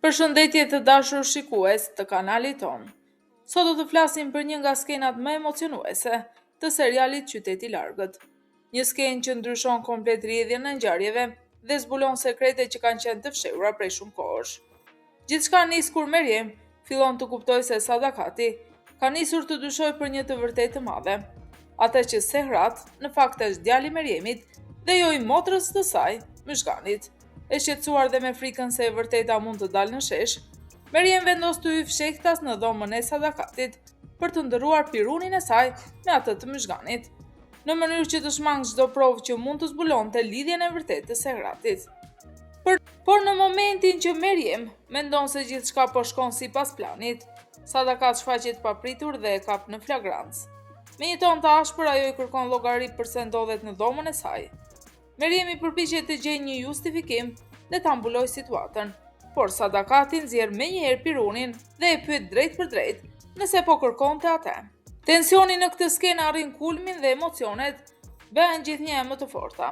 Përshëndetje të dashur shikues të kanalit ton. Sot do të flasim për një nga skenat më emocionuese të serialit Qyteti i Largët. Një skenë që ndryshon komplet rrjedhjen e ngjarjeve dhe zbulon sekrete që kanë qenë të fshehura prej shumë kohësh. Gjithçka nis kur Meryem fillon të kuptojë se Sadakati ka nisur të dyshojë për një të vërtetë të madhe. Atë që Sehrat në fakt është djali i Meryemit dhe jo i motrës së saj, Myshganit. E shqetësuar dhe me frikën se e vërteta mund të dalë në shesh, Meryem vendos të hyjë fshehtas në dhomën e Sadakatit për të ndërruar pirunin e saj me atë të Myshganit, në mënyrë që të shmangë çdo provë që mund të zbulonte lidhjen e vërtetë të Sehratit. Por në momentin që Meryem mendon se gjithçka po shkon sipas planit, Sadakat shfaqet papritur dhe e kap në flagrancë. Me një ton të ashpër ajo i kërkon llogari përse ndodhet në dhomën e saj. Meryemi përpiqet të gjejë një justifikim dhe ta mbulojë situatën, por Sadakati nxjerr menjëherë pirunin dhe e pyet drejt për drejt nëse po kërkonte atë. Tensioni në këtë skenë arrin kulmin dhe emocionet bëhen gjithnjë më të forta.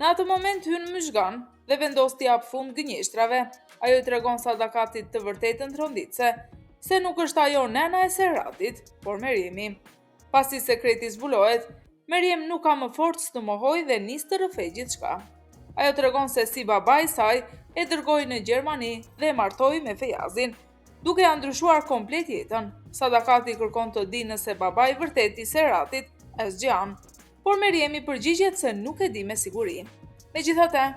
Në atë moment hyn Myshgan dhe vendos t'i jap fund gënjeshtrave. Ajo i tregon Sadakatit të vërtetën tronditse, se nuk është ajo nëna e Sehratit, por Meryemi. Pasi sekreti zbulohet, Meryem nuk ka më forcë të mohojë dhe nis të rrëfejë gjithçka. Ajo tregon se si babai i saj e dërgoi në Gjermani dhe e martoi me Fejazin, duke ia ndryshuar komplet jetën. Sadakati kërkon të di nëse babai i vërtet i Sehratit është Gjan, por Meryemi përgjigjet se nuk e di me siguri. Megjithatë,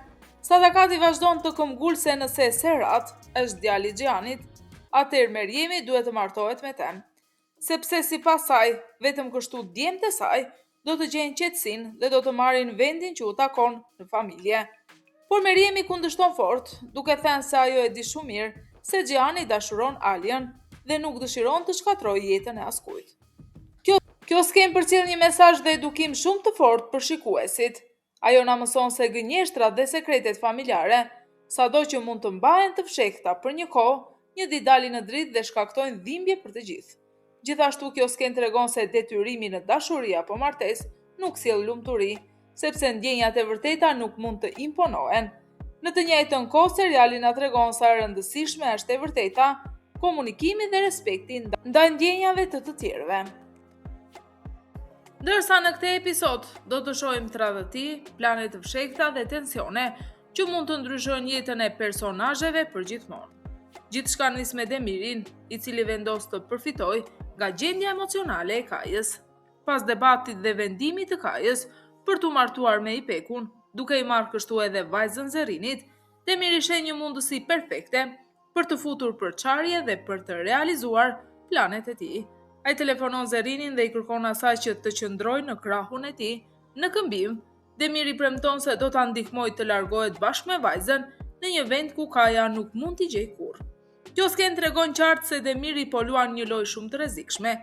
Sadakati vazhdon të këmbgul se nëse Sehrat është djali i Gjanit, atëherë Meryemi duhet të martohet me të, sepse sipas saj, vetëm kështu djemtë e saj do të gjejnë qetësinë dhe do të marrin vendin që u takon në familje. Por Meryemi kundërshton fort, duke thënë se ajo e di shumë mirë se Gjani dashuron Alien dhe nuk dëshiron të shkatërrojë jetën e askujt. Kjo skenë përcjell një mesazh dhe edukim shumë të fortë për shikuesit. Ajo na mëson se gënjeshtrat dhe sekretet familjare, sado që mund të mbahen të fshehta për një kohë, një ditë dalin në dritë dhe shkaktojnë dhimbje për të gjithë. Gjithashtu kjo skenë tregon se detyrimi në dashuri apo martesë nuk sjell lumturi, sepse ndjenjat e vërteta nuk mund të imponohen. Në të njëjtën kohë, seriali na tregon sa e rëndësishme është e vërteta, komunikimi dhe respekti ndaj ndjenjave të tjerëve. Ndërsa në këtë episod do të shohim tradhti, plane të fshehta dhe tensione që mund të ndryshojnë jetën e personazheve përgjithmonë. Gjithçka nis me Demirin, i cili vendos të përfitojë nga gjendja emocionale e Kajës. Pas debatit dhe vendimit të Kajës për t'u martuar me Ipekun, duke i marrë kështu edhe vajzën Zerinit, Demiri shen një mundësi perfekte për të futur përçarje dhe për të realizuar planet e tij. Ai telefonon Zerinin dhe i kërkon asaj që të qëndrojë në krahun e tij në këmbim. Demiri premton se do ta ndihmojë të largohet bashkë me vajzën në një vend ku Kaja nuk mund t'i gjejë kurrë. Kjo skenë tregon qartë se Demiri po luan një lojë shumë të rrezikshme.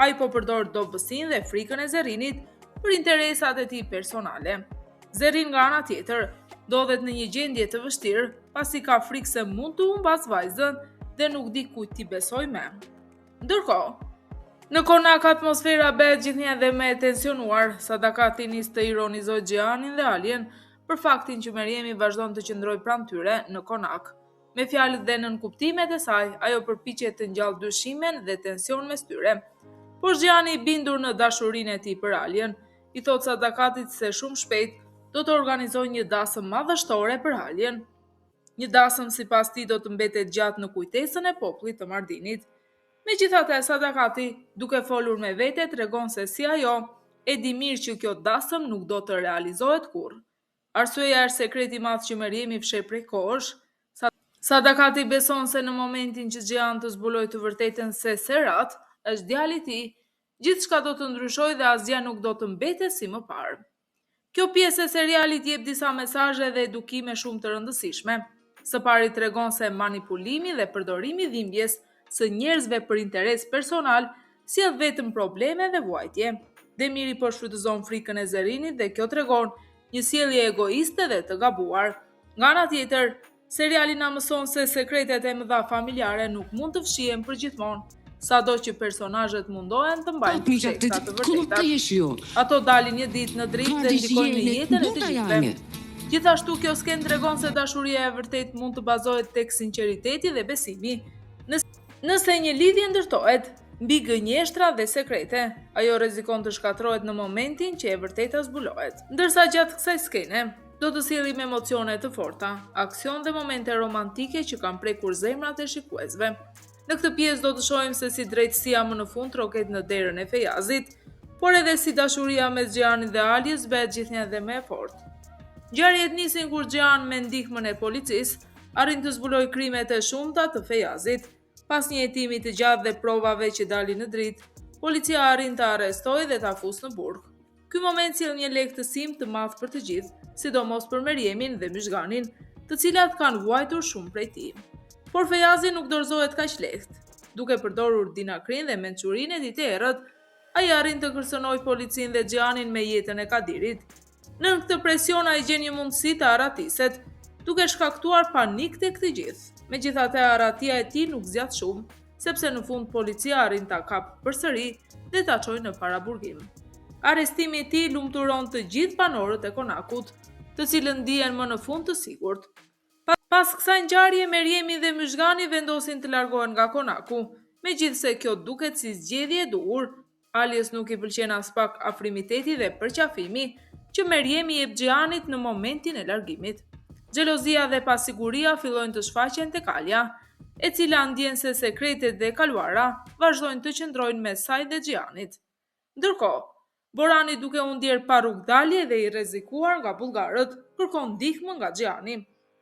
Ai po përdor dobësinë dhe frikën e Zerinit për interesat e tij personale. Zerin nga ana tjetër ndodhet në një gjendje të vështirë, pasi ka frikë se mund të humbas vajzën dhe nuk di kujt t'i besojë më. Ndërkohë, në konak atmosfera bëhet gjithnjë më e tensionuar. Sadakati nis të ironizojë Gjanin dhe Alien për faktin që Meryemi vazhdon të qëndrojë pranë tyre në konak. Me fjalët dhe nën kuptimet e saj, ajo përpiqet të ngjallë dyshimin dhe tension mes tyre. Por Gjani, i bindur në dashurinë e tij për Alien, i thot Sadakatit se shumë shpejt do të organizojë një dasëm madhështore për Alien. Një dasëm sipas tij do të mbetet gjatë në kujtesën e popullit të Mardinit. Megjithatë, Sadakati, duke folur me vete, tregon se si ajo e di mirë që kjo dasëm nuk do të realizohet kurrë. Arsyeja është sekreti i madh që Meryemi fsheh prej kohësh. Sadakati beson se në momentin që Gjan të zbulojë të vërtetën se Serhat është djali i tij, gjithçka do të ndryshojë dhe asgjë nuk do të mbetet si më parë. Kjo pjesë e serialit jep disa mesazhe dhe edukime shumë të rëndësishme. Së pari tregon se manipulimi dhe përdorimi i dhimbjes së njerëzve për interes personal sjell vetëm probleme dhe vuajtje. Demiri po shfrytëzon frikën e Zerinit dhe kjo tregon një sjellje egoiste dhe të gabuar. Nga ana tjetër, seriali na mëson se sekretet e mëdha familjare nuk mund të fshihen përgjithmonë, sado që personazhet mundohen të mbajnë të fshehta të vërteta. Ato dalin një ditë në dritë dhe ndikojnë në jetën e të gjithëve. Gjithashtu kjo skenë tregon se dashuria e vërtet mund të bazohet tek sinqeriteti dhe besimi. Nëse një lidhje ndërtohet mbi gënjeshtra dhe sekrete, ajo rrezikon të shkatërrohet në momentin që e vërteta zbulohet. Ndërsa gjatë kësaj skene do të sillim emocione të forta, aksion dhe momente romantike që kanë prekur zemrat e shikuesve. Në këtë pjesë do të shohim se si drejtësia më në fund troket në derën e Fejazit, por edhe si dashuria mes Xhianit dhe Aliës bëhet gjithnjë më e fortë. Ngjarjet nisin kur Xhian me ndihmën e policisë arrin të zbulojë krimet e shumta të Fejazit. Pas një hetimi të gjatë dhe provave që dalin në dritë, policia arrin të arrestojë dhe ta fusë në burg. Ky moment sjell një lehtësim të madh për të gjithë, sidomos për Meriemin dhe Myzhganin, të cilat kanë vuajtur shumë prej tij. Por Fejazi nuk dorëzohet kaq lehtë. Duke përdorur dinakrin dhe mençurinë e tij të errët, ai arrin të kërcënojë policinë dhe Xhianin me jetën e Kadirit. Në këtë presion ai gjen një mundësi të aratiset, duke shkaktuar panik tek të gjithë. Megjithatë, aratia e tij nuk zgjat shumë, sepse në fund policia arrin ta kapë përsëri dhe ta çojë në paraburgim. Arrestimi i tij lumturon të gjithë banorët e konakut, të cilët ndihen më në fund të sigurt. Pas kësaj ngjarje, Meriemi dhe Myzhgani vendosin të largohen nga konaku, megjithse kjo duket si zgjedhje e duhur. Aliës nuk i pëlqen as pak afrimiteti dhe përqafimi që Meriemi jep Xhianit në momentin e largimit. Xhelozia dhe pasiguria fillojnë të shfaqen tek Alia, e cila ndjen se sekretet dhe kaluara vazhdojnë të qëndrojnë mes saj dhe Xhianit. Ndërkohë, Borani, duke u ndier pa rrugdalje dhe i rrezikuar nga bullgarët, kërkon ndihmë nga Xhiani,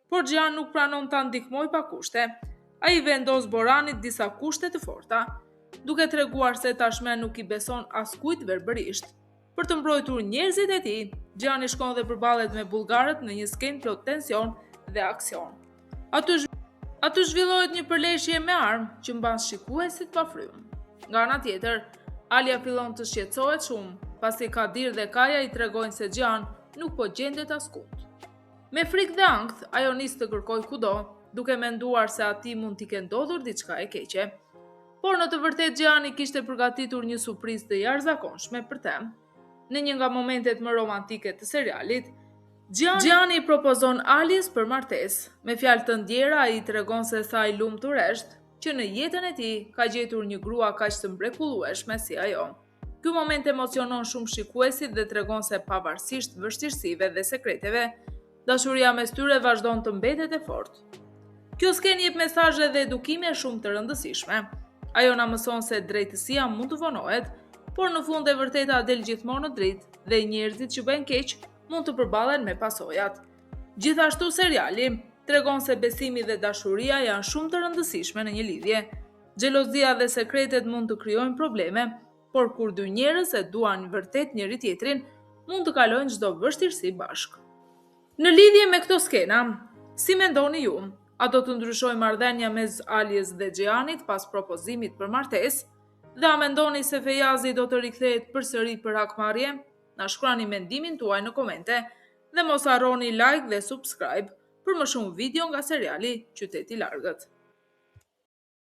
por Xhian nuk pranon ta ndihmojë pa kushte. Ai vendos Boranit disa kushte të forta, duke treguar se tashmë nuk i beson askujt verbërisht. Për të mbrojtur njerëzit e tij, Xhiani shkon dhe përballet me bullgarët në një skenë plot tension dhe aksion. Aty zhvillohet një përleshje me armë që mban shikuesit pa frymë. Nga ana tjetër, Alia fillon të shqetësohet shumë, pasi Kadir dhe Kaja i tregojnë se Xhian nuk po gjendet askund. Me frikë dhe ankth, ajo nis të kërkojë kudo, duke menduar se atij mund t'i ketë ndodhur diçka e keqe. Por në të vërtetë Xhiani kishte përgatitur një surprizë të jashtëzakonshme për të. Në një nga momentet më romantike të serialit, Xhiani propozon Aliës për martesë. Me fjalë të ndjera ai tregon se sa i lumtur është që në jetën e tij ka gjetur një grua kaq të mrekullueshme si ajo. Ky moment emocionon shumë shikuesit dhe tregon se pavarësisht vështirësive dhe sekreteve, dashuria mes tyre vazhdon të mbetet e fortë. Kjo skenë jep mesazhe dhe edukime shumë të rëndësishme. Ajo na mëson se drejtësia mund të vonohet, por në fund e vërteta del gjithmonë në dritë dhe njerëzit që bëjnë keq mund të përballen me pasojat. Gjithashtu seriali tregon se besimi dhe dashuria janë shumë të rëndësishme në një lidhje. Xhelozia dhe sekretet mund të krijojnë probleme, por kur dy njerëz e duan vërtet njëri tjetrin, mund të kalojnë çdo vështirësi bashkë. Në lidhje me këto skena, si mendoni ju? A do të ndryshojë marrëdhënia mes Aliës dhe Xhianit pas propozimit për martesë? Dhe a mendoni se Fejazi do të rikthehet përsëri për hakmarrje? Na shkruani mendimin tuaj në komente dhe mos harroni like dhe subscribe për më shumë video nga seriali Qyteti i Largët.